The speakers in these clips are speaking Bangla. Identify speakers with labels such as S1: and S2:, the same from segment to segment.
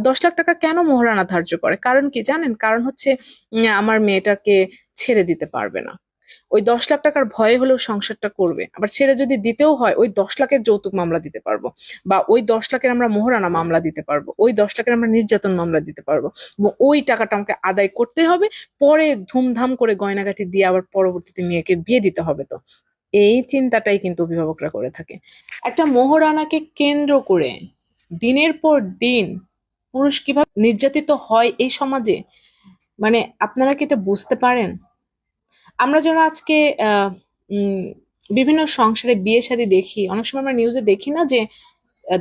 S1: 10 লাখ টাকা কেন মোহরানা ধার্য করে? কারণ কি জানেন? কারণ হচ্ছে আমার মেয়েটাকে ছেড়ে দিতে পারবে না। ওই 10 লাখ টাকার ভয়ে হলেও সংসারটা করবে। আবার ছেড়ে যদি দিতেও হয়, ওই 10 লাখের যৌতুক মামলা দিতে পারবো, বা ওই 10 লাখের আমরা মোহরানা মামলা দিতে পারবো, ওই 10 লাখের আমরা নির্যাতন মামলা দিতে পারবো, এবং ওই টাকাটা আমাকে আদায় করতে হবে। পরে ধুমধাম করে গয়নাগাটি দিয়ে আবার পরবর্তীতে মেয়েকে বিয়ে দিতে হবে। তো এই চিন্তাটাই কিন্তু অভিভাবকরা করে থাকে। একটা মোহরানাকে কেন্দ্র করে দিনের পর দিন পুরুষ কিভাবে নির্যাতিত হয় এই সমাজে, মানে আপনারা কি এটা বুঝতে পারেন? আমরা যারা আজকে আহ উম বিভিন্ন সংসারে বিয়ে শাদী দেখি, অনেক সময় আমরা নিউজে দেখি না যে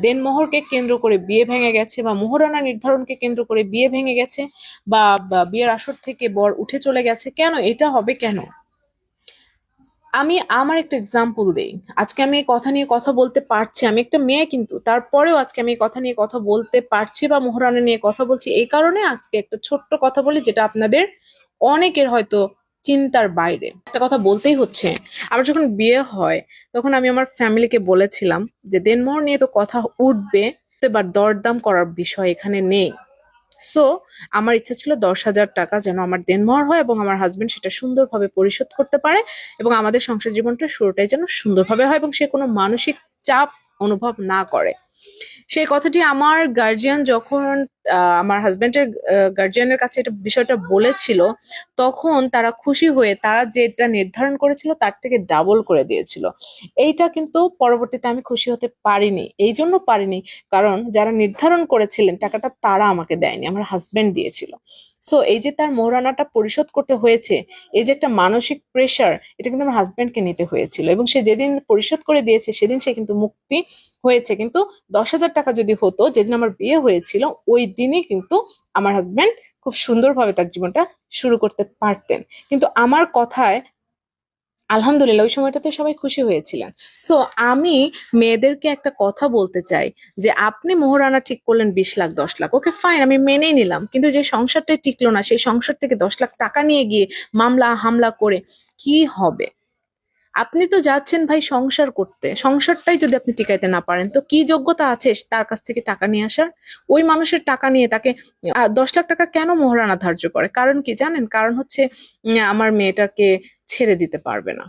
S1: দেনমোহরকে কেন্দ্র করে বিয়ে ভেঙে গেছে, বা মোহরানা নির্ধারণকে কেন্দ্র করে বিয়ে ভেঙে গেছে, বা বিয়ের আসর থেকে বর উঠে চলে গেছে। কেন এটা হবে কেন? আমি আমার একটা এক্সাম্পল দেই। আজকে আমি এই কথা নিয়ে কথা বলতে পারছি, আমি একটা মেয়ে, কিন্তু তারপরেও আজকে আমি এই কথা নিয়ে কথা বলতে পারছি বা মোহরানা নিয়ে কথা বলছি এই কারণে। আজকে একটা ছোট্ট কথা বলি, যেটা আপনাদের অনেকের হয়তো চিন্তার বাইরে। একটা কথা বলতেই হচ্ছে। আমার যখন বিয়ে হয়, তখন আমি আমার ফ্যামিলিকে বলেছিলাম যে দেনমোহর নিয়ে তো কথা উঠবে, এবার দরদাম করার বিষয় এখানে নেই। সো আমার ইচ্ছা ছিল 10,000 টাকা যেন আমার দেনমোহর হয়, এবং আমার হাজবেন্ড সেটা সুন্দরভাবে পরিশোধ করতে পারে, এবং আমাদের সংসার জীবনটা শুরুটাই যেন সুন্দরভাবে হয়, এবং সে কোনো মানসিক চাপ অনুভব না করে। সেই কথাটি আমার গার্জিয়ান যখন আমার হাজবেন্ডের গার্জিয়ানের কাছে এটা বিষয়টা বলেছিল, তখন তারা খুশি হয়ে তারা যেটা নির্ধারণ করেছিল তার থেকে ডাবল করে দিয়েছিল। এইটা কিন্তু পরবর্তীতে আমি খুশি হতে পারিনি। এই জন্য পারিনি কারণ যারা নির্ধারণ করেছিলেন টাকাটা তারা আমাকে দেয়নি, আমার হাজবেন্ড দিয়েছিল। সো এই যে তার মোহরানাটা পরিশোধ করতে হয়েছে, এই যে একটা মানসিক প্রেশার, এটা কিন্তু আমার হাজবেন্ডকে নিতে হয়েছিল, এবং সে যেদিন পরিশোধ করে দিয়েছে সেদিন সে কিন্তু মুক্তি হয়েছে। কিন্তু 10,000 টাকা যদি হতো যেদিন আমার বিয়ে হয়েছিল, ওই দিনই কিন্তু আমার হাজবেন্ড খুব সুন্দরভাবে তার জীবনটা শুরু করতে পারতেন। কিন্তু আমার কথায় আলহামদুলিল্লাহ ওই সময়টাতে সবাই খুশি হয়েছিলেন। সো আমি মেয়েদেরকে একটা কথা বলতে চাই, যে আপনি মোহরানা ঠিক করলেন 20 লাখ 10 লাখ, ওকে ফাইন, আমি মেনেই নিলাম, কিন্তু যে সংসারটাই টিকলো না, সেই সংসার থেকে 10 লাখ টাকা নিয়ে গিয়ে মামলা হামলা করে কি হবে? আপনি তো যাচ্ছেন ভাই সংসার করতে, সংসারটাই যদি আপনি টিকাইতে না পারেন, তো কি যোগ্যতা আছে তার কাছ থেকে টাকা নিয়ে আসার? ওই মানুষের টাকা নিয়ে তাকে 10 লাখ টাকা কেন মোহরানা ধার্য করে? কারণ কি জানেন? কারণ হচ্ছে আমার মেয়েটাকে ছেড়ে দিতে পারবে না।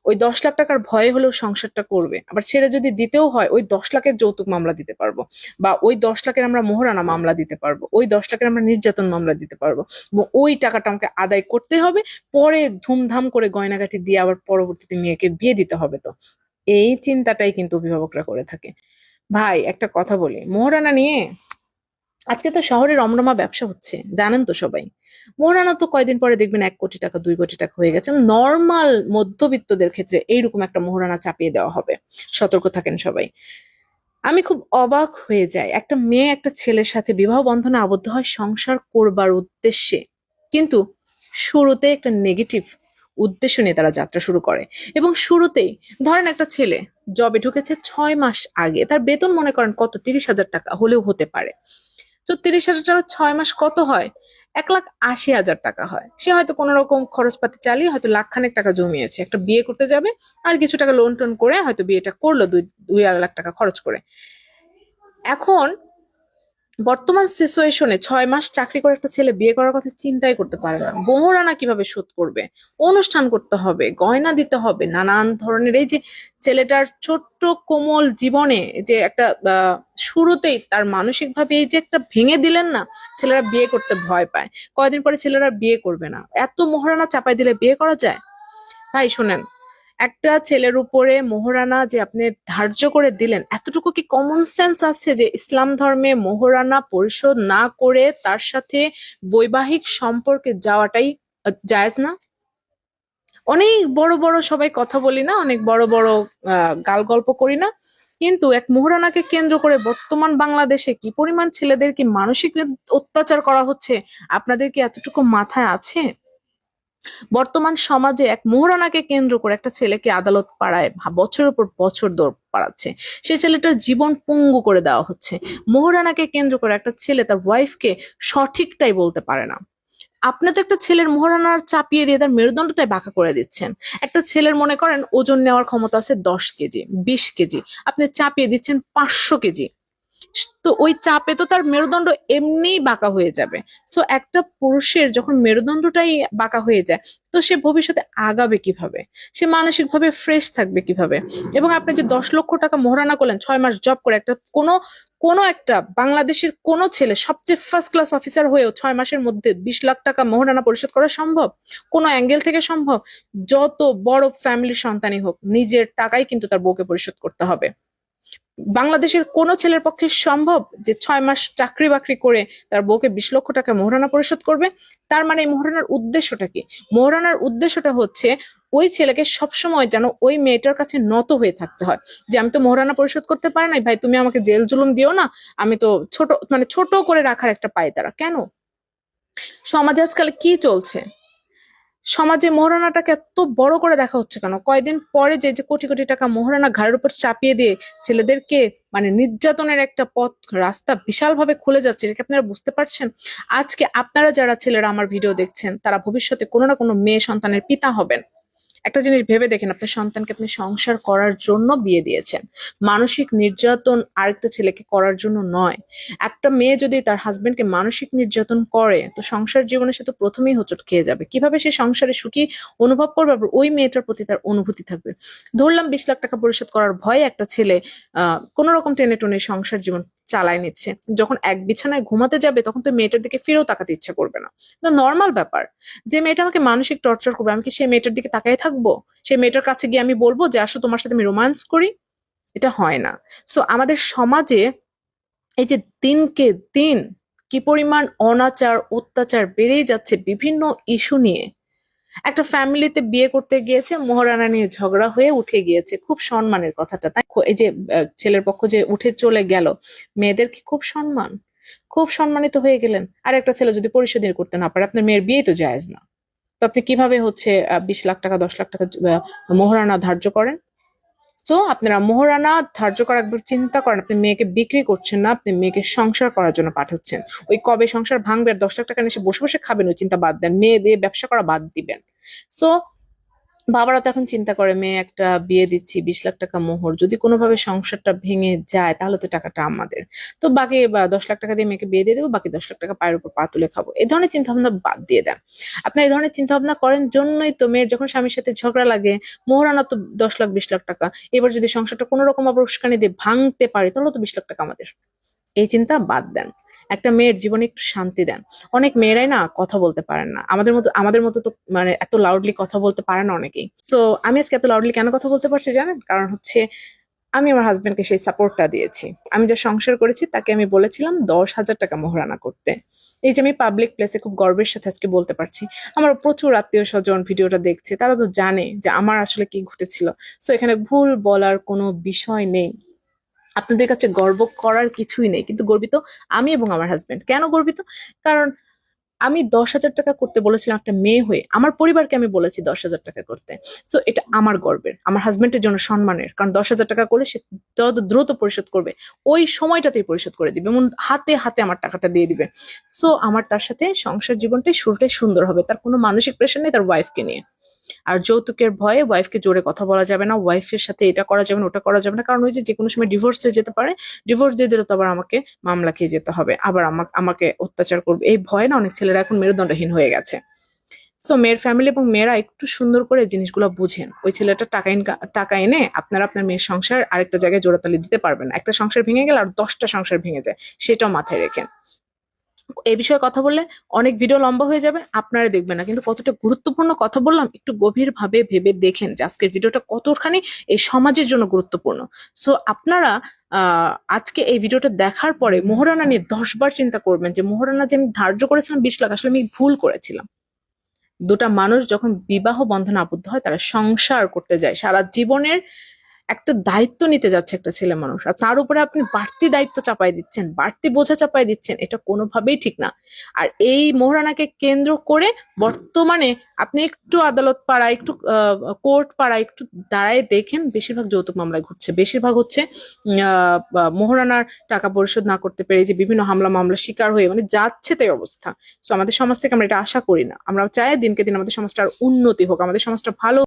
S1: ওই 10 লাখ টাকার ভয়ে হলেও সংসারটা করবে। আবার ছেড়ে যদি দিতেও হয়, ওই 10 লাখের যৌতুক মামলা দিতে পারবো, বা ওই 10 লাখের আমরা মোহরানা মামলা দিতে পারবো, ওই 10 লাখের আমরা নির্যাতন মামলা দিতে পারবো, এবং ওই টাকাটা আমাকে আদায় করতে হবে। পরে ধুমধাম করে গয়নাগাটি দিয়ে আবার পরবর্তীতে মেয়েকে বিয়ে দিতে হবে। তো এই চিন্তাটাই কিন্তু অভিভাবকরা করে থাকে। ভাই একটা কথা বলি মোহরানা নিয়ে, আজকে তো শহরে রমরমা ব্যবসা হচ্ছে, জানেন তো সবাই। মোহরানা তো কয়দিন পরে দেখবেন 1 কোটি টাকা 2 কোটি টাকা হয়ে গেছে। নর্মাল মধ্যবিত্তদের ক্ষেত্রে এইরকম একটা মোহরানা চাপিয়ে দেওয়া হবে। সতর্ক থাকেন সবাই। আমি খুব অবাক হয়ে যাই, একটা মেয়ে একটা ছেলের সাথে বিবাহ বন্ধনে আবদ্ধ হয় সংসার করবার উদ্দেশ্যে, কিন্তু শুরুতে একটা নেগেটিভ উদ্দেশ্য নিয়ে তারা যাত্রা শুরু করে। এবং শুরুতেই ধরেন একটা ছেলে জবে ঢুকেছে 6 মাস আগে, তার বেতন মনে করেন কত, 30,000 টাকা হলেও হতে পারে। তো 30,000 টাকা 6 মাস কত হয়? 1,80,000 টাকা হয়। সে হয়তো কোনো রকম খরচপাতি চালিয়ে হয়তো লাখ খানেক টাকা জমিয়েছে, একটা বিয়ে করতে যাবে, আর কিছু টাকা লোন টোন করে হয়তো বিয়েটা করলো, দুই দুই আড়াই লাখ টাকা খরচ করে। এখন বর্তমান সিচুয়েশনে 6 মাস চাকরি করে একটা ছেলে বিয়ে করার কথা চিন্তাই করতে পারে না। মোহরানা কিভাবে শোধ করবে? অনুষ্ঠান করতে হবে, গয়না দিতে হবে, নানান ধরনের। এই যে ছেলেটার ছোট্ট কোমল জীবনে যে একটা শুরুতেই তার মানসিক ভাবে এই যে একটা ভেঙে দিলেন না, ছেলেরা বিয়ে করতে ভয় পায়। কয়দিন পরে ছেলেরা বিয়ে করবে না। এত মোহরানা চাপাই দিলে বিয়ে করা যায়? ভাই শোনেন, একটা ছেলের উপরে মোহরানা যে আপনি ধার্য করে দিলেন, এতটুকু কি কমন সেন্স আছে যে ইসলাম ধর্মে মোহরানা পরিশোধ না করে তার সাথে বৈবাহিক সম্পর্কে যাওয়াটাই জায়েজ না? অনেক বড় বড় সবাই কথা বলি না, অনেক বড় বড় গাল গল্প করি না, কিন্তু এক মোহরানাকে কেন্দ্র করে বর্তমান বাংলাদেশে কি পরিমাণ ছেলেদের কি মানসিক অত্যাচার করা হচ্ছে, আপনাদের কি এতটুকু মাথায় আছে? বর্তমান সমাজে এক মোহরানাকে কেন্দ্র করে একটা ছেলেকে আদালত পাড়ায় বছরের পর বছর দৌড় পাড়াচ্ছে। সেই ছেলেটার জীবন পঙ্গু করে দেওয়া হচ্ছে। মোহরানাকে কেন্দ্র করে একটা ছেলে তার ওয়াইফকে সঠিকটাই বলতে পারে না। আপনি তো একটা ছেলের মোহরানার চাপিয়ে দিয়ে তার মেরুদণ্ডটাই বাঁকা করে দিচ্ছেন। একটা ছেলের মনে করেন ওজন নেওয়ার ক্ষমতা আছে 10 কেজি 20 কেজি, আপনি চাপিয়ে দিচ্ছেন 500 কেজি। তো ওই চাপে তো তার মেরুদণ্ড এমনিই বাঁকা হয়ে যাবে। সো একটা পুরুষের যখন মেরুদণ্ডটাই বাঁকা হয়ে যায়, তো সে ভবিষ্যতে আগাবে কিভাবে, সে মানসিকভাবে ফ্রেশ থাকবে কিভাবে? এবং আপনি যে 10 লক্ষ টাকা মোহরানা করলেন 6 মাস জব করে, একটা কোনো কোনো একটা বাংলাদেশের কোনো ছেলে সবচেয়ে ফার্স্ট ক্লাস অফিসার হয়েও 6 মাসের মধ্যে 20 লাখ টাকা মোহরানা পরিশোধ করা সম্ভব? কোনো অ্যাঙ্গেল থেকে সম্ভব? যত বড় ফ্যামিলির সন্তানই হোক, নিজের টাকাই কিন্তু তার বউকে পরিশোধ করতে হবে। বাংলাদেশের কোন ছেলের পক্ষে সম্ভব যে 6 মাস চাকরি বাকরি করে তার বউকে 20 লক্ষ টাকা মোহরানা পরিশোধ করবে? তার মানে এই মোহরানার উদ্দেশ্যটা কি? মোহরানার উদ্দেশ্যটা হচ্ছে ওই ছেলেকে সবসময় যেন ওই মেয়েটার কাছে নত হয়ে থাকতে হয়, যে আমি তো মোহরানা পরিশোধ করতে পারি নাই ভাই, তুমি আমাকে জেল জুলুম দিও না, আমি তো ছোট, মানে ছোট করে রাখার একটা পায়তারা। কেন? সমাজে আজকাল কি চলছে? সমাজে মোহরানাটাকে এত বড় করে দেখা হচ্ছে কেন? কয়দিন পরে যে যে কোটি কোটি টাকা মোহরানা ঘাড়ের উপর চাপিয়ে দিয়ে ছেলেদেরকে মানে নির্যাতনের একটা পথ, রাস্তা বিশালভাবে খুলে যাচ্ছে, এটা কি আপনারা বুঝতে পারছেন? আজকে আপনারা যারা ছেলেরা আমার ভিডিও দেখছেন, তারা ভবিষ্যতে কোনো না কোনো মেয়ে সন্তানের পিতা হবেন। একটা জিনিস ভেবে দেখেন, আপনার সন্তানকে আপনি সংসার করার জন্য বিয়ে দিয়েছেন, মানসিক নির্যাতন আরেকটা ছেলেকে করার জন্য নয়। একটা মেয়ে যদি তার হাজবেন্ডকে মানসিক নির্যাতন করে, তো সংসার জীবনে সে তো প্রথমেই হোঁচট খেয়ে যাবে। কিভাবে সে সংসারে সুখী অনুভব করবে, আবার ওই মেয়েটার প্রতি তার অনুভূতি থাকবে? ধরলাম 20 লাখ টাকা পরিশোধ করার ভয়ে একটা ছেলে কোন রকম টেনে টুনে সংসার জীবন চালায় নিচ্ছে, যখন এক বিছানায় ঘুমাতে যাবে তখন তো মেয়েটার দিকে ফিরেও তাকাতে ইচ্ছা করবে না। তো নর্মাল ব্যাপার। যে মেয়েটা আমাকে মানসিক টর্চার করবে, আমি কি সেই মেয়েটার দিকে তাকাই থাকবো? সেই মেয়েটার কাছে গিয়ে আমি বলবো যে আসো তোমার সাথে আমি রোমান্স করি? এটা হয় না। সো আমাদের সমাজে এই যে দিনকে দিন কি পরিমাণ অনাচার অত্যাচার বেড়েই যাচ্ছে বিভিন্ন ইস্যু নিয়ে। একটা ফ্যামিলিতে বিয়ে করতে গিয়েছে, মোহরানা নিয়ে ঝগড়া হয়ে উঠে গিয়েছে, খুব সম্মানের কথাটা তাই। এই যে ছেলের পক্ষ যে উঠে চলে গেল, মেয়েদের কি খুব সম্মান? খুব সম্মানিত হয়ে গেলেন। আর একটা ছেলে যদি পরিশোধই করতে না পারে, আপনার মেয়ের বিয়ে তো জায়েজ না, তো আপনি কিভাবে হচ্ছে 20 লাখ টাকা 10 লাখ টাকা মোহরানা ধার্য করেন? তো আপনারা মোহরানা ধার্য করার একবার চিন্তা করেন। আপনি মেয়েকে বিক্রি করছেন না, আপনি মেয়েকে সংসার করার জন্য পাঠাচ্ছেন। ওই কবে সংসার ভাঙবে আর 10 লাখ টাকা নিয়ে এসে বসে বসে খাবেন, ওই চিন্তা বাদ দেন, মেয়ে দিয়ে ব্যবসা করা বাদ দিবেন। সো বাবারা তো এখন চিন্তা করে, মেয়ে একটা বিয়ে দিচ্ছি, 20 লাখ টাকা মোহর, যদি কোনোভাবে সংসারটা ভেঙে যায় তাহলে তো টাকাটা আমাদের, তো বাকি 10 লাখ টাকা দিয়ে মেয়েকে বিয়ে দিয়ে দেবো, বাকি 10 লাখ টাকা পায়ের উপর পা তুলে খাবো। এই ধরনের চিন্তা ভাবনা বাদ দিয়ে দেন। আপনার এই ধরনের চিন্তা ভাবনা করেন জন্যই তো মেয়ের যখন স্বামীর সাথে ঝগড়া লাগে, মোহরানা তো 10 লাখ 20 লাখ টাকা, এবার যদি সংসারটা কোনো রকম আবার উস্কানি দিয়ে ভাঙতে পারে তাহলে তো 20 লাখ টাকা আমাদের। এই চিন্তা বাদ দেন। একটা মেয়ের জীবনে একটু শান্তি দেন। অনেক মেয়েরাই না কথা বলতে পারেন না, আমাদের মতো তো মানে এত লাউডলি কথা বলতে পারে না অনেকেই। সো আমি আজকে এত লাউডলি কেন কথা বলতে পারছি জানেন? কারণ হচ্ছে আমি আমার হাজবেন্ডকে সেই সাপোর্টটা দিয়েছি। আমি যে সংসার করেছি তাকে আমি বলেছিলাম 10,000 টাকা মোহরানা করতে। এই যে আমি পাবলিক প্লেসে খুব গর্বের সাথে আজকে বলতে পারছি, আমার প্রচুর আত্মীয় স্বজন ভিডিওটা দেখছে, তারা তো জানে যে আমার আসলে কি ঘটেছিল। সো এখানে ভুল বলার কোনো বিষয় নেই, আপনাদের কাছে গর্ব করার কিছুই নেই। কিন্তু গর্বিত আমি এবং আমার হাজবেন্ড। কেন গর্বিত? কারণ আমি 10,000 টাকা করতে বলেছিলাম একটা মেয়ে হয়ে, আমার পরিবারকে আমি বলেছি 10,000 টাকা করতে। সো এটা আমার গর্বের, আমার হাজবেন্ডের জন্য সম্মানের, কারণ 10,000 টাকা করলে সে যত দ্রুত পরিশোধ করবে ওই সময়টাতেই পরিশোধ করে দিবে, এমন হাতে হাতে আমার টাকাটা দিয়ে দিবে। সো আমার তার সাথে সংসার জীবনটাই শুরুটাই সুন্দর হবে, তার কোনো মানসিক প্রেশার নেই তার ওয়াইফকে নিয়ে। আর যৌতুকের ভয়ে ওয়াইফকে জোরে কথা বলা যাবে না, ওয়াইফের সাথে এটা করা যাবে না ওটা করা যাবে না, কারণ ওই যে কোনো সময় ডিভোর্স হয়ে যেতে পারে, ডিভোর্স দিয়ে দিলে তো আবার আমাকে মামলা খেয়ে যেতে হবে, আবার আমাকে অত্যাচার করবে, এই ভয়ে না অনেক ছেলেরা এখন মেরুদণ্ডহীন হয়ে গেছে। সো মেয়ের ফ্যামিলি এবং মেয়েরা একটু সুন্দর করে জিনিসগুলো বুঝেন। ওই ছেলেটা টাকা এনে আপনারা আপনার মেয়ের সংসার আরেকটা জায়গায় জোড়াতালি দিতে পারবেন না, একটা সংসার ভেঙে গেলে আর 10টা সংসার ভেঙে যায়, সেটাও মাথায় রেখেন। এই বিষয়ে কথা বললে অনেক ভিডিও লম্বা হয়ে যাবে, আপনারা দেখবেন না, কিন্তু কতটা গুরুত্বপূর্ণ কথা বললাম একটু গভীর ভাবে ভেবে দেখেন যে আজকের ভিডিওটা কতখানি এই সমাজের জন্য গুরুত্বপূর্ণ। সো আপনারা আজকে এই ভিডিওটা দেখার পরে মোহরানা নিয়ে 10 বার চিন্তা করবেন, যে মোহরানা যে আমি ধার্য করেছিলাম 20 লাখ, আসলে আমি ভুল করেছিলাম। দুটা মানুষ যখন বিবাহ বন্ধনে আবদ্ধ হয়, তারা সংসার করতে যায়, সারা জীবনের একটা দায়িত্ব নিতে যাচ্ছে একটা ছেলে মানুষ, আর তার উপরে আপনি বাড়তি দায়িত্ব চাপাই দিচ্ছেন, বাড়তি বোঝা চাপাই দিচ্ছেন, এটা কোনোভাবেই ঠিক না। আর এই মোহরানাকে কেন্দ্র করে বর্তমানে আপনি একটু আদালত পাড়া, একটু কোর্ট পাড়া একটু দাঁড়ায় দেখেন, বেশিরভাগ যৌতুক মামলায় ঘুরছে, বেশিরভাগ হচ্ছে মোহরানার টাকা পরিশোধ না করতে পেরে যে বিভিন্ন হামলা মামলা শিকার হয়ে মানে যাচ্ছে তাই অবস্থা। তো আমাদের সমাজ থেকে আমরা এটা আশা করি না, আমরা চাই দিনকে দিন আমাদের সমাজটা আর উন্নতি হোক, আমাদের সমাজটা ভালো